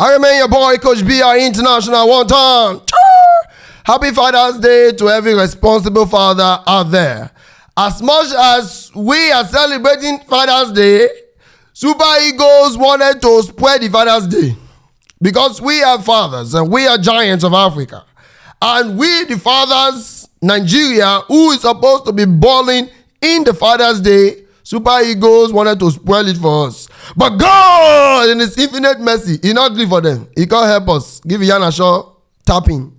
I remain your boy, Coach BI International, one time. Happy Father's Day to every responsible father out there. As much as we are celebrating Father's Day, Super Eagles wanted to spread the Father's Day because we are fathers and we are giants of Africa. And we, the fathers, Nigeria, who is supposed to be balling in the Father's Day, Super Eagles wanted to spoil it for us. But God, in His infinite mercy, He not good for them. He can't help us. Give Yana Shaw tapping.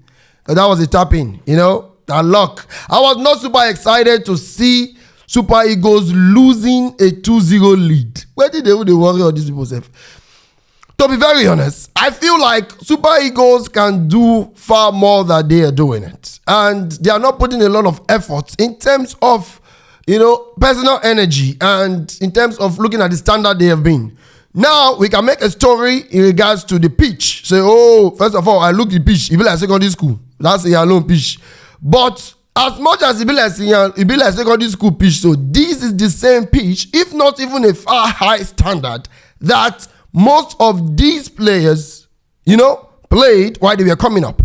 That was a tapping, that luck. I was not super excited to see Super Eagles losing a 2-0 lead. Where did they worry all these people say? To be very honest, I feel like Super Eagles can do far more than they are doing it. And they are not putting a lot of effort in terms of personal energy and in terms of looking at the standard they have been. Now, we can make a story in regards to the pitch. Say, first of all, I look at the pitch. It be like secondary school. That's a alone pitch. But as much as it be like secondary school pitch, so this is the same pitch, if not even a far high standard, that most of these players, played while they were coming up.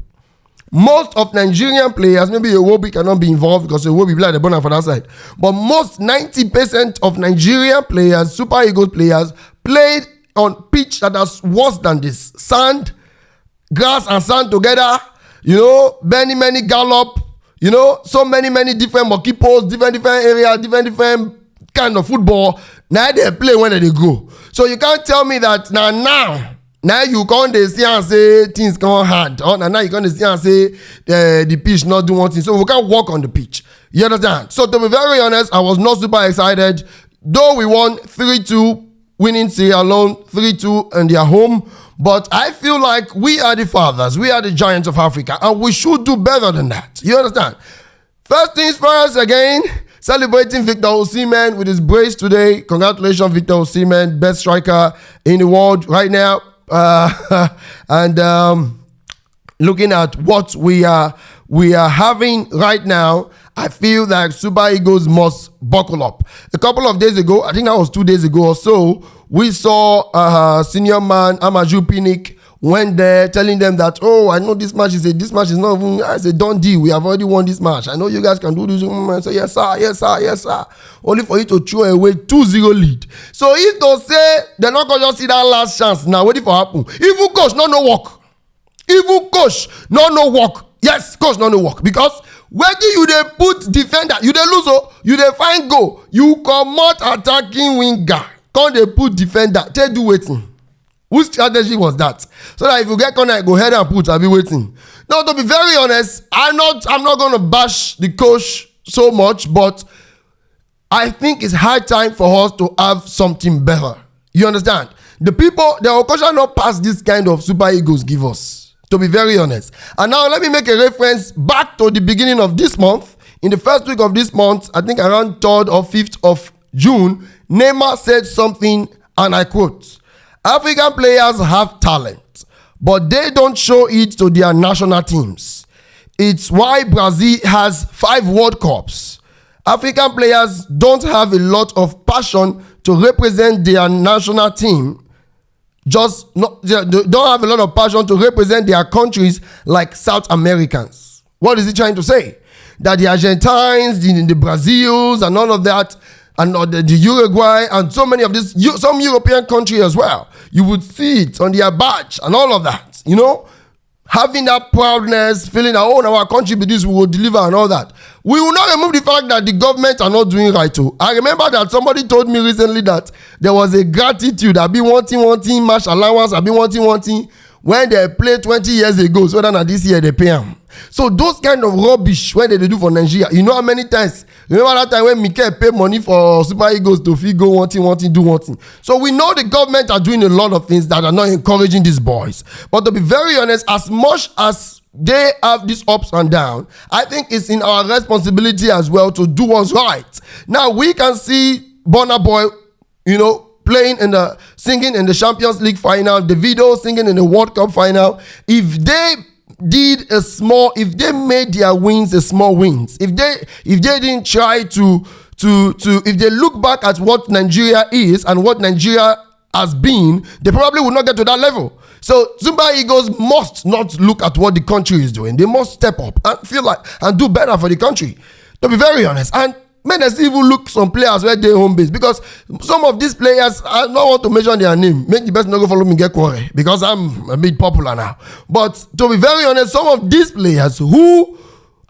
Most of Nigerian players, maybe Iwobi cannot be involved because Iwobi like the bonnet for that side. But most 90% of Nigerian players, Super Eagles players, played on pitch that is worse than this. Sand, grass and sand together, many gallop, so many different mockey-posts, different areas, different kind of football. Now they play when they go. So you can't tell me that now you can't see and say things come hard. Or now you can't see and say the pitch not do one thing. So we can't walk on the pitch. You understand? So to be very honest, I was not super excited. Though we won 3-2, winning Sierra Leone 3-2 in their home. But I feel like we are the fathers. We are the giants of Africa. And we should do better than that. You understand? First things first, again, celebrating Victor Osimhen with his brace today. Congratulations, Victor Osimhen, best striker in the world right now. And looking at what we are having right now, I feel that Super Eagles must buckle up. A couple of days ago, I think that was 2 days ago or so, we saw senior man Amaju Pinnick went there telling them that, I know this match is not even, it's a done deal. We have already won this match. I know you guys can do this. I say, yes, sir. Only for you to throw away 2-0 lead. So if they say they're not going to just see that last chance now, what if it happen? Even coach, no work. Even coach, no work. Yes, coach, no work. Because where do you they put defender? You they lose, you they find goal. You come out attacking winger. Can't they put defender? They do waiting. Whose strategy was that? So that if you get corner, go ahead and put, I'll be waiting. Now, to be very honest, I'm not going to bash the coach so much, but I think it's high time for us to have something better. You understand? The occasion not pass this kind of Super Eagles give us, to be very honest. And now let me make a reference back to the beginning of this month. In the first week of this month, I think around 3rd or 5th of June, Neymar said something, and I quote, African players have talent, but they don't show it to their national teams. It's why Brazil has 5 World Cups. African players don't have a lot of passion to represent their national team. They don't have a lot of passion to represent their countries like South Americans. What is he trying to say? That the Argentines, the Brazils, and all of that, and the Uruguay, and so many of these, some European countries as well, you would see it on their badge and all of that, having that proudness, feeling that, our country be this, we will deliver and all that. We will not remove the fact that the government are not doing right too. I remember that somebody told me recently that there was a gratitude, I've been wanting match allowance, I've been wanting when they played 20 years ago, so that this year they pay them. So those kind of rubbish when they do for Nigeria, how many times? Remember that time when Mikel paid money for Super Eagles to go wanting, do one thing. So we know the government are doing a lot of things that are not encouraging these boys. But to be very honest, as much as they have these ups and downs, I think it's in our responsibility as well to do what's right. Now we can see Burna Boy, singing in the Champions League final, the video singing in the World Cup final. If they made their wins a small wins, if they didn't try to if they look back at what Nigeria is and what Nigeria has been, they probably will not get to that level. So Super Eagles must not look at what the country is doing. They must step up and feel like and do better for the country. To be very honest, and may they even look some players where they home base, because some of these players, I don't want to mention their name. Make the best not go follow me get quarry because I'm a bit popular now. But to be very honest, some of these players who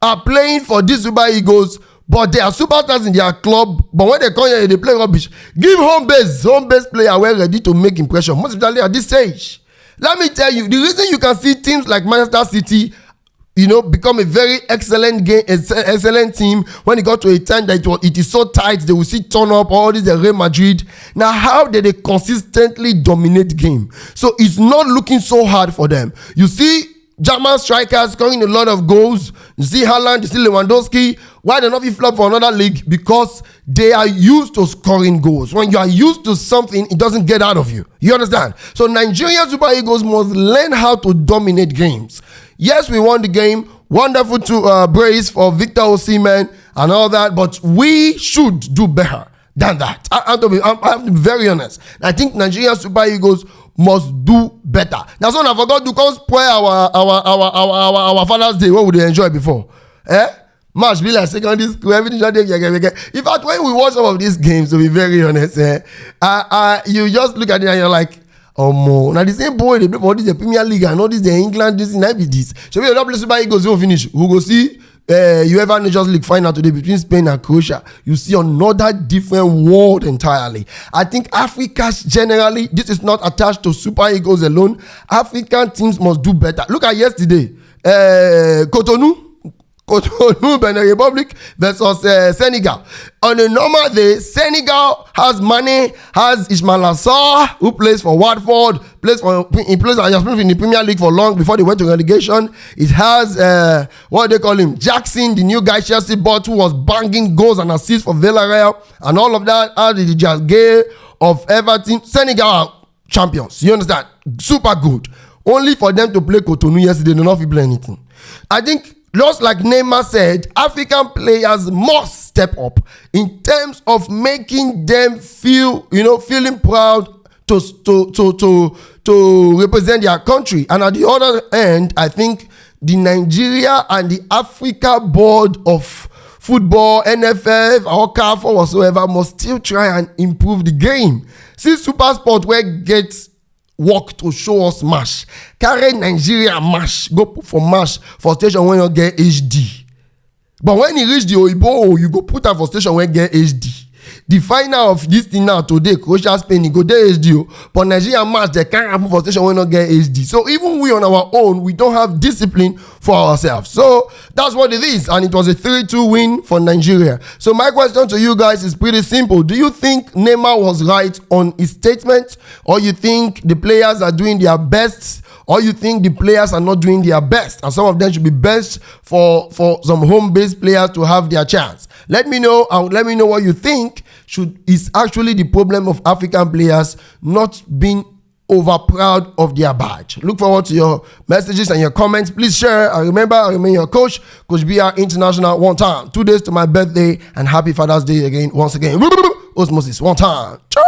are playing for these Super Eagles, but they are superstars in their club, but when they come here they play rubbish. Give home base player we're ready to make impression, most especially at this stage. Let me tell you, the reason you can see teams like Manchester City, become a very excellent team when it got to a time that it is so tight, they will see turn up all this Real Madrid. Now, how did they consistently dominate game? So it's not looking so hard for them. You see German strikers scoring a lot of goals. You see Haaland, you see Lewandowski. Why they not be flop for another league? Because they are used to scoring goals. When you are used to something, it doesn't get out of you. You understand? So Nigerian Super Eagles must learn how to dominate games. Yes, we won the game. Wonderful to brace for Victor Osimhen and all that, but we should do better than that. I have to be very honest. I think Nigerian Super Eagles must do better. That's what I forgot to come spoil our Father's Day. What would they enjoy before? Match be like secondary school, everything. In fact, when we watch some of these games, to be very honest, you just look at it and you're like, oh mo, now the same boy they play for this the Premier League and all this the England, this and be this. So we don't play Super Eagles, we'll finish. We go see UEFA Nations League final today between Spain and Croatia. You see another different world entirely. I think Africa generally, this is not attached to Super Eagles alone. African teams must do better. Look at yesterday, Cotonou, Benin Republic versus Senegal. On a normal day, Senegal has Mane, has Ismail Assar, who plays for Watford, he has played in the Premier League for long before they went to relegation. It has what they call him, Jackson, the new guy Chelsea bought, who was banging goals and assists for Villarreal and all of that. As the Jazgay of Everton, Senegal are champions. You understand? Super good. Only for them to play Cotonou yesterday, they don't play anything. I think, just like Neymar said, African players must step up in terms of making them feel, feeling proud to represent their country. And at the other end, I think the Nigeria and the Africa Board of Football, NFF, or CAF, or whatsoever, must still try and improve the game. See Super Sport where gets work to show us match. Carry Nigeria match. Go put for match for station when you get HD. But when you reach the Oibo, you go put am for station when you get HD. The final of this thing now today, Croatia, Spain, you go there HD. But Nigeria match, they can't happen for station when you get HD. So even we on our own, we don't have discipline for ourselves. So that's what it is. And it was a 3-2 win for Nigeria. So my question to you guys is pretty simple. Do you think Neymar was right on his statement? Or you think the players are doing their best? Or you think the players are not doing their best and some of them should be best for some home-based players to have their chance? Let me know, and let me know what you think is actually the problem of African players not being over proud of their badge. Look forward to your messages and your comments. Please share. And remember, I remain your coach, Coach BR International, one time. 2 days to my birthday, and happy Father's Day again, once again. Osmosis, one time. Ciao.